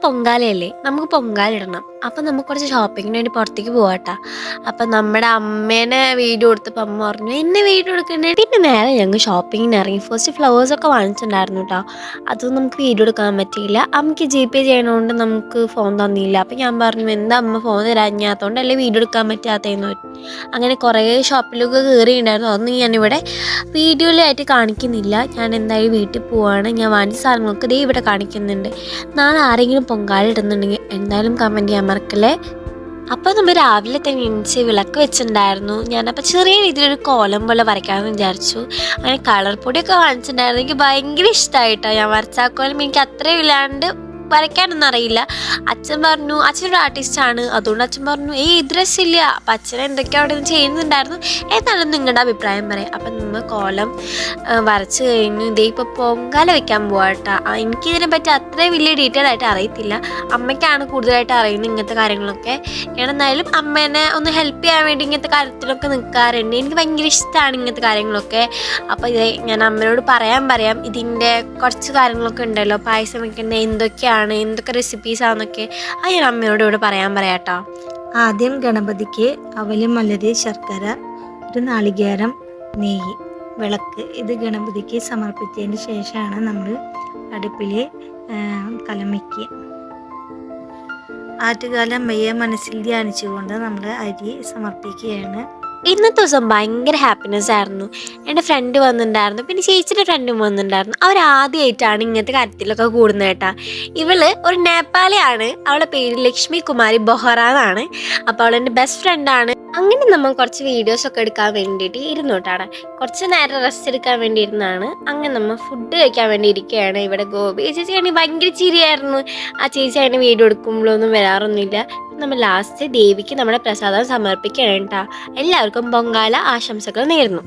പൊങ്കാലയല്ലേ, നമുക്ക് പൊങ്കാല ഇടണം. അപ്പം നമുക്ക് കുറച്ച് ഷോപ്പിങ്ങിന് വേണ്ടി പുറത്തേക്ക് പോവാട്ടാ. അപ്പം നമ്മുടെ അമ്മേനെ വീഡിയോ എടുത്തപ്പോൾ അമ്മ പറഞ്ഞു എന്നെ വീഡിയോ എടുക്കണ്ടേ. പിന്നെ നേരെ ഞങ്ങൾ ഷോപ്പിങ്ങിന് ഇറങ്ങി. ഫസ്റ്റ് ഫ്ലവേഴ്സൊക്കെ വാങ്ങിച്ചിട്ടുണ്ടായിരുന്നു കേട്ടോ. അതൊന്നും നമുക്ക് വീഡിയോ എടുക്കാൻ പറ്റിയില്ല. അമ്മയ്ക്ക് GPay ചെയ്യണതുകൊണ്ട് നമുക്ക് ഫോൺ തന്നില്ല. അപ്പം ഞാൻ പറഞ്ഞു എന്താ അമ്മ ഫോൺ തരാഞ്ഞാത്തതുകൊണ്ടല്ലേ വീഡിയോ എടുക്കാൻ പറ്റാത്തതെന്ന്. അങ്ങനെ കുറേ ഷോപ്പിലൊക്കെ കയറിയിട്ടുണ്ടായിരുന്നു. അതൊന്നും ഞാനിവിടെ വീഡിയോയിലായിട്ട് കാണിക്കുന്നില്ല. ഞാൻ എന്തായാലും വീട്ടിൽ പോവാണ്. ഞാൻ വാങ്ങിച്ച സാധനങ്ങളൊക്കെ ദേ ഇവിടെ കാണിക്കുന്നുണ്ട്. നാളെ ആരെങ്കിലും പൊങ്കാല ഇടുന്നുണ്ടെങ്കിൽ എന്തായാലും കമൻറ്റ് ചെയ്യാൻ മറക്കല്ലേ. അപ്പോൾ നമ്മൾ രാവിലെ തന്നെ എണീച്ച് വിളക്ക് വെച്ചിട്ടുണ്ടായിരുന്നു. ഞാനപ്പോൾ ചെറിയ രീതിയിലൊരു കോലം പോലെ വരയ്ക്കാമെന്ന് വിചാരിച്ചു. അങ്ങനെ കളർ പൊടിയൊക്കെ വാങ്ങിച്ചിട്ടുണ്ടായിരുന്നു. എനിക്ക് ഭയങ്കര ഇഷ്ടമായിട്ടോ ഞാൻ വരച്ച ആ കോലം. എനിക്ക് അത്രയും ഇല്ലാണ്ട് വരയ്ക്കാനൊന്നും അറിയില്ല. അച്ഛൻ പറഞ്ഞു, അച്ഛനൊരു ആർട്ടിസ്റ്റാണ്, അതുകൊണ്ട് അച്ഛൻ പറഞ്ഞു ഇത് രസമില്ല. അപ്പം അച്ഛൻ എന്തൊക്കെയാണ് അവിടെ നിന്ന് ചെയ്യുന്നുണ്ടായിരുന്നു. എന്നാലും നിങ്ങളുടെ അഭിപ്രായം പറയാം. അപ്പം നമ്മൾ കോലം വരച്ച് കഴിഞ്ഞു. ഇതേ ഇപ്പോൾ പൊങ്കാല വെക്കാൻ പോവാട്ടോ. എനിക്കിതിനെ പറ്റി അത്രയും വലിയ ഡീറ്റെയിൽ ആയിട്ട് അറിയത്തില്ല. അമ്മയ്ക്കാണ് കൂടുതലായിട്ട് അറിയുന്നത് ഇങ്ങനത്തെ കാര്യങ്ങളൊക്കെ. ഞാൻ എന്തായാലും അമ്മേനെ ഒന്ന് ഹെൽപ്പ് ചെയ്യാൻ വേണ്ടി ഇങ്ങനത്തെ കാര്യത്തിലൊക്കെ നിൽക്കാറുണ്ട്. എനിക്ക് ഭയങ്കര ഇഷ്ടമാണ് ഇങ്ങനത്തെ കാര്യങ്ങളൊക്കെ. അപ്പോൾ ഇത് ഞാൻ അമ്മയോട് പറയാം ഇതിൻ്റെ കുറച്ച് കാര്യങ്ങളൊക്കെ ഉണ്ടല്ലോ, പായസം വെക്കുന്നത് എന്തൊക്കെയാണ്, എന്തൊക്കെ റെസിപ്പീസാണെന്നൊക്കെ അത് ഞാൻ അമ്മയോട് ഇവിടെ പറയാട്ടോ. ആദ്യം ഗണപതിക്ക് അവല്, മലര്, ശർക്കര, ഒരു നാളികേരം, നെയ്യ്, വിളക്ക് ഇത് ഗണപതിക്ക് സമർപ്പിച്ചതിന് ശേഷമാണ് നമ്മൾ അടുപ്പിൽ കലം വയ്ക്കുക. ആറ്റുകാല അമ്മയെ മനസ്സിൽ ധ്യാനിച്ചുകൊണ്ട് നമ്മൾ അരി സമർപ്പിക്കുകയാണ്. ഇന്നത്തെ ദിവസം ഭയങ്കര ഹാപ്പിനെസ് ആയിരുന്നു. എൻ്റെ ഫ്രണ്ട് വന്നിട്ടുണ്ടായിരുന്നു, പിന്നെ ചേച്ചിയുടെ ഫ്രണ്ടും വന്നിട്ടുണ്ടായിരുന്നു. അവരാദ്യമായിട്ടാണ് ഇങ്ങനത്തെ കാര്യത്തിലൊക്കെ കൂടുന്നത് കേട്ടോ. ഇവള് ഒരു നേപ്പാളിയാണ്. അവളുടെ പേര് ലക്ഷ്മി കുമാരി ബൊഹറ എന്നാണ്. അപ്പോൾ അവളെൻ്റെ ബെസ്റ്റ് ഫ്രണ്ടാണ്. അങ്ങനെ നമ്മൾ കുറച്ച് വീഡിയോസൊക്കെ എടുക്കാൻ വേണ്ടിയിട്ട് ഇരുന്നു കേട്ടാണ്. കുറച്ച് നേരം റെസ്റ്റ് എടുക്കാൻ വേണ്ടി ഇരുന്നാണ്. അങ്ങനെ നമ്മൾ ഫുഡ് കഴിക്കാൻ വേണ്ടി ഇരിക്കുകയാണ്. ഇവിടെ ഗോപി ചേച്ചിയാണെങ്കിൽ ഭയങ്കര ചിരിയായിരുന്നു. ആ ചേച്ചി അതിന് വീഡിയോ എടുക്കുമ്പോഴൊന്നും വരാറൊന്നുമില്ല. നമ്മൾ ലാസ്റ്റ് ദേവിക്ക് നമ്മുടെ പ്രസാദം സമർപ്പിക്കണം കേട്ടോ. എല്ലാവർക്കും പൊങ്കാല ആശംസകൾ നേരുന്നു.